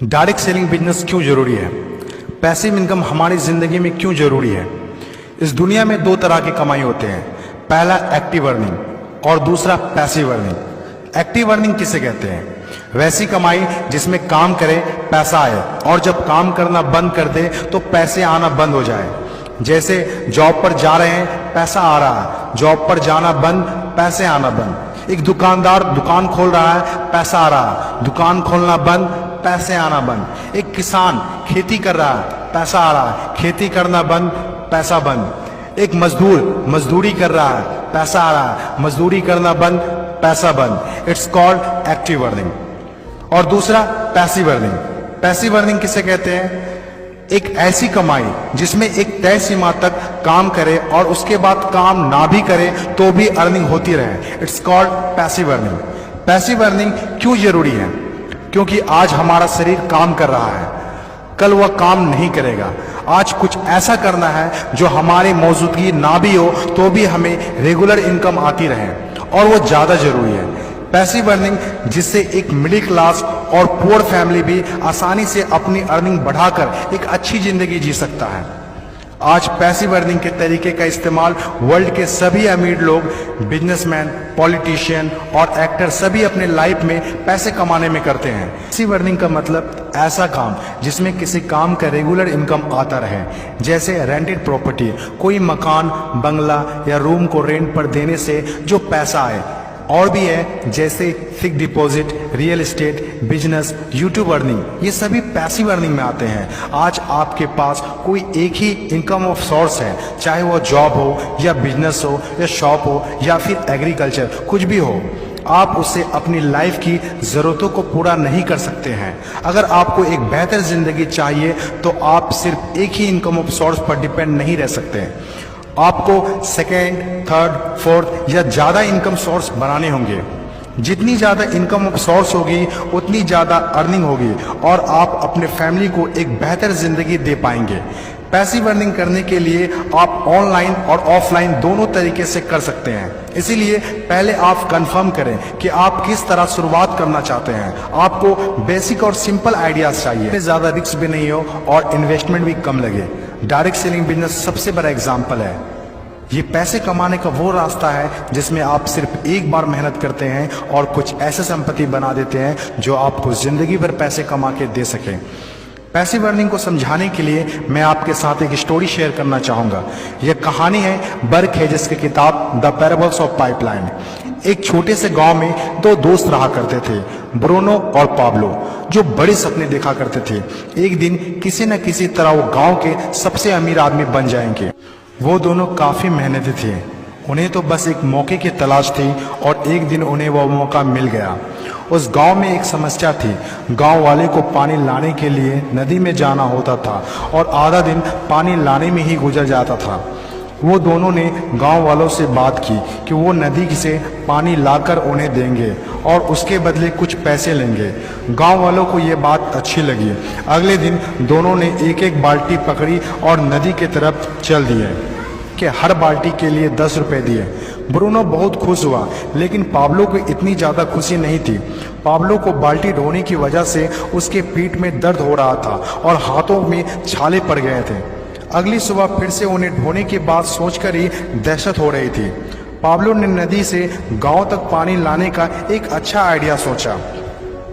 Direct selling business क्यों जरूरी है? पैसिव इनकम हमारी जिंदगी में क्यों जरूरी है? इस दुनिया में दो तरह की कमाई होते हैं, पहला एक्टिव अर्निंग और दूसरा पैसिव अर्निंग। एक्टिव अर्निंग किसे कहते हैं? वैसी कमाई जिसमें काम करे पैसा आए और जब काम करना बंद कर दे तो पैसे आना बंद हो जाए। जैसे जॉब पर जा रहे हैं, पैसा आ रहा है, जॉब पर जाना बंद, पैसे आना बंद। एक दुकानदार दुकान खोल रहा है, पैसा आ रहा है, दुकान खोलना बंद, पैसे आना बंद। एक किसान खेती कर रहा है, पैसा आ रहा है, खेती करना बंद, पैसा बंद। एक मजदूर मजदूरी कर रहा है, पैसा आ रहा है, मजदूरी करना बंद, पैसा बंद। It's called active earning. और दूसरा पैसिव अर्निंग। पैसिव अर्निंग किसे कहते हैं? एक ऐसी कमाई जिसमें एक तय सीमा तक काम करे और उसके बाद काम ना भी करे तो भी अर्निंग होती रहे। It's called passive earning. Passive earning क्यों जरूरी है? क्योंकि आज हमारा शरीर काम कर रहा है, कल वह काम नहीं करेगा। आज कुछ ऐसा करना है जो हमारी मौजूदगी ना भी हो तो भी हमें रेगुलर इनकम आती रहे, और वो ज्यादा जरूरी है। पैसिव अर्निंग जिससे एक मिडिल क्लास और पुअर फैमिली भी आसानी से अपनी अर्निंग बढ़ाकर एक अच्छी जिंदगी जी सकता है। आज पैसिव अर्निंग के तरीके का इस्तेमाल वर्ल्ड के सभी अमीर लोग, बिजनेसमैन, पॉलिटिशियन और एक्टर सभी अपने लाइफ में पैसे कमाने में करते हैं। पैसिव अर्निंग का मतलब ऐसा काम जिसमें किसी काम का रेगुलर इनकम आता रहे, जैसे रेंटेड प्रॉपर्टी, कोई मकान, बंगला या रूम को रेंट पर देने से जो पैसा आए। और भी है जैसे fix deposit, real estate, business, YouTube earning, ये सभी पैसिव अर्निंग में आते हैं। आज आपके पास कोई एक ही इनकम ऑफ सोर्स है, चाहे वो जॉब हो या बिजनेस हो या शॉप हो या फिर एग्रीकल्चर, कुछ भी हो, आप उससे अपनी लाइफ की ज़रूरतों को पूरा नहीं कर सकते हैं। अगर आपको एक बेहतर जिंदगी चाहिए तो आप सिर्फ एक ही इनकम ऑफ सोर्स पर डिपेंड नहीं रह सकते। आपको सेकेंड, थर्ड, फोर्थ या ज़्यादा इनकम सोर्स बनाने होंगे। जितनी ज़्यादा इनकम ऑफ सोर्स होगी उतनी ज़्यादा अर्निंग होगी और आप अपने फैमिली को एक बेहतर ज़िंदगी दे पाएंगे। पैसिव अर्निंग करने के लिए आप ऑनलाइन और ऑफलाइन दोनों तरीके से कर सकते हैं। इसीलिए पहले आप कंफर्म करें कि आप किस तरह शुरुआत करना चाहते हैं। आपको बेसिक और सिंपल आइडियाज चाहिए, ज़्यादा रिस्क भी नहीं हो और इन्वेस्टमेंट भी कम लगे। डायरेक्ट सेलिंग बिजनेस सबसे बड़ा एग्जाम्पल है। ये पैसे कमाने का वो रास्ता है जिसमें आप सिर्फ एक बार मेहनत करते हैं और कुछ ऐसे संपत्ति बना देते हैं जो आपको जिंदगी भर पैसे कमा के दे सकें। पैसिव अर्निंग को समझाने के लिए मैं आपके साथ एक स्टोरी शेयर करना चाहूँगा। यह कहानी है बर्क हेजेस की किताब द पैराबल्स ऑफ पाइपलाइन। एक छोटे से गांव में दो दोस्त रहा करते थे, ब्रूनो और पाब्लो, जो बड़े सपने देखा करते थे। एक दिन किसी न किसी तरह वो गांव के सबसे अमीर आदमी बन जाएंगे। वो दोनों काफ़ी मेहनती थे, उन्हें तो बस एक मौके की तलाश थी और एक दिन उन्हें वो मौका मिल गया। उस गांव में एक समस्या थी। गांव वाले को पानी लाने के लिए नदी में जाना होता था और आधा दिन पानी लाने में ही गुजर जाता था। वो दोनों ने गांव वालों से बात की कि वो नदी से पानी लाकर उन्हें देंगे और उसके बदले कुछ पैसे लेंगे। गांव वालों को ये बात अच्छी लगी। अगले दिन दोनों ने एक एक बाल्टी पकड़ी और नदी की तरफ चल दिए कि हर बाल्टी के लिए 10 रुपए दिए। ब्रूनो बहुत खुश हुआ, लेकिन पाब्लो को इतनी ज़्यादा खुशी नहीं थी। पाब्लो को बाल्टी ढोने की वजह से उसके पीठ में दर्द हो रहा था और हाथों में छाले पड़ गए थे। अगली सुबह फिर से उन्हें ढोने की बात सोचकर ही दहशत हो रही थी। पाब्लो ने नदी से गांव तक पानी लाने का एक अच्छा आइडिया सोचा।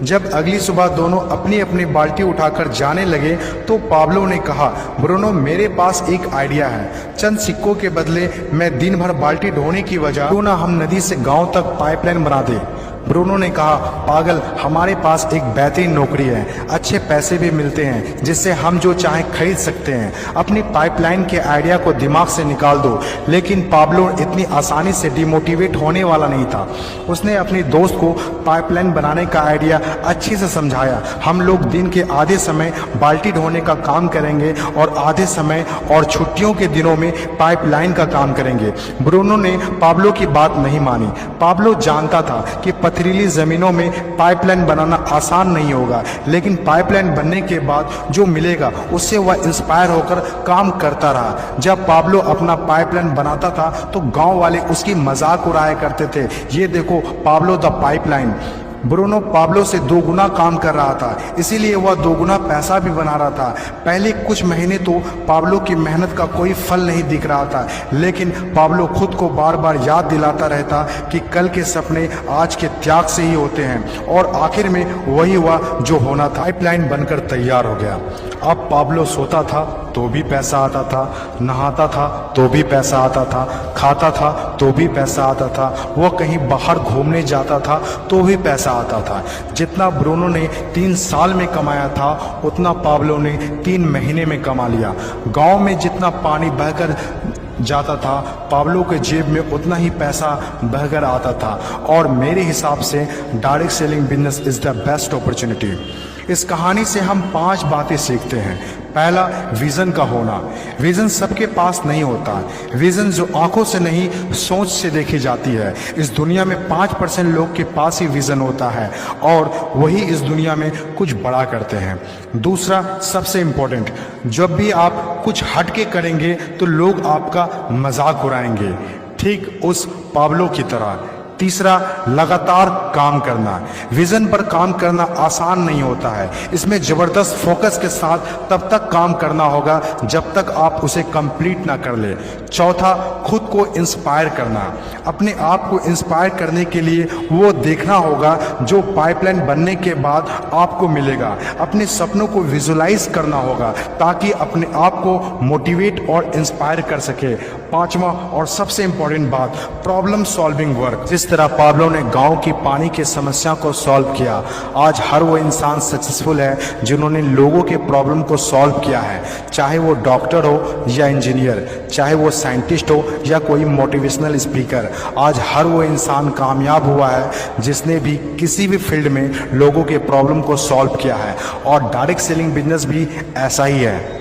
जब अगली सुबह दोनों अपनी अपनी बाल्टी उठाकर जाने लगे तो पाब्लो ने कहा, ब्रूनो मेरे पास एक आइडिया है। चंद सिक्कों के बदले मैं दिन भर बाल्टी ढोने की वजह क्यों ना हम नदी से गांव तक पाइपलाइन बना दें। ब्रूनो ने कहा, पागल, हमारे पास एक बेहतरीन नौकरी है, अच्छे पैसे भी मिलते हैं जिससे हम जो चाहें खरीद सकते हैं। अपनी पाइपलाइन के आइडिया को दिमाग से निकाल दो। लेकिन पाब्लो इतनी आसानी से डिमोटिवेट होने वाला नहीं था। उसने अपने दोस्त को पाइपलाइन बनाने का आइडिया अच्छे से समझाया। हम लोग दिन के आधे समय बाल्टी ढोने का काम करेंगे और आधे समय और छुट्टियों के दिनों में पाइपलाइन का काम करेंगे। ब्रूनो ने पाब्लो की बात नहीं मानी। पाब्लो जानता था कि पथरीली जमीनों में पाइपलाइन बनाना आसान नहीं होगा, लेकिन पाइपलाइन बनने के बाद जो मिलेगा उससे वह इंस्पायर होकर काम करता रहा। जब पाब्लो अपना पाइपलाइन बनाता था तो गांव वाले उसकी मजाक उड़ाया करते थे। ये देखो Pablo the pipeline. Bruno Pablo से 2 गुना काम कर रहा था, इसीलिए वह 2 गुना पैसा भी बना रहा था। पहले कुछ महीने तो पाब्लो की मेहनत का कोई फल नहीं दिख रहा था, लेकिन पाब्लो खुद को बार बार याद दिलाता रहता कि कल के सपने आज के त्याग से ही होते हैं, और आखिर में वही हुआ जो होना था। पाइपलाइन बनकर तैयार हो गया। अब पाब्लो सोता था तो भी पैसा आता था, नहाता था तो भी पैसा आता था, खाता था तो भी पैसा आता था, वह कहीं बाहर घूमने जाता था तो भी पैसा आता था। जितना ब्रूनो ने 3 साल में कमाया था उतना पाब्लो ने 3 महीने में कमा लिया। गांव में जितना पानी बहकर जाता था, पाब्लो के जेब में उतना ही पैसा बहकर आता था। और मेरे हिसाब से direct selling business is the best opportunity. इस कहानी से हम 5 बातें सीखते हैं। पहला, विजन का होना। विजन सबके पास नहीं होता। विजन जो आंखों से नहीं सोच से देखी जाती है। इस दुनिया में 5% लोग के पास ही विजन होता है और वही इस दुनिया में कुछ बड़ा करते हैं। दूसरा, सबसे इम्पोर्टेंट, जब भी आप कुछ हटके करेंगे तो लोग आपका मजाक उड़ाएंगे, ठीक उस पाब्लो की तरह। तीसरा, लगातार काम करना। विजन पर काम करना आसान नहीं होता है, इसमें जबरदस्त फोकस के साथ तब तक काम करना होगा जब तक आप उसे कंप्लीट ना कर ले। चौथा, खुद को इंस्पायर करना। अपने आप को इंस्पायर करने के लिए वो देखना होगा जो पाइपलाइन बनने के बाद आपको मिलेगा। अपने सपनों को विजुलाइज करना होगा ताकि अपने आप को मोटिवेट और इंस्पायर कर सके। पांचवा और सबसे इंपॉर्टेंट बात, प्रॉब्लम सॉल्विंग वर्क। जिस तरह पाब्लो ने गांव की पानी की समस्या को सॉल्व किया, आज हर वो इंसान सक्सेसफुल है जिन्होंने लोगों के प्रॉब्लम को सॉल्व किया है, चाहे वो डॉक्टर हो या इंजीनियर, चाहे वो साइंटिस्ट हो या कोई मोटिवेशनल स्पीकर। आज हर वो इंसान कामयाब हुआ है जिसने भी किसी भी फील्ड में लोगों के प्रॉब्लम को सॉल्व किया है, और डायरेक्ट सेलिंग बिजनेस भी ऐसा ही है।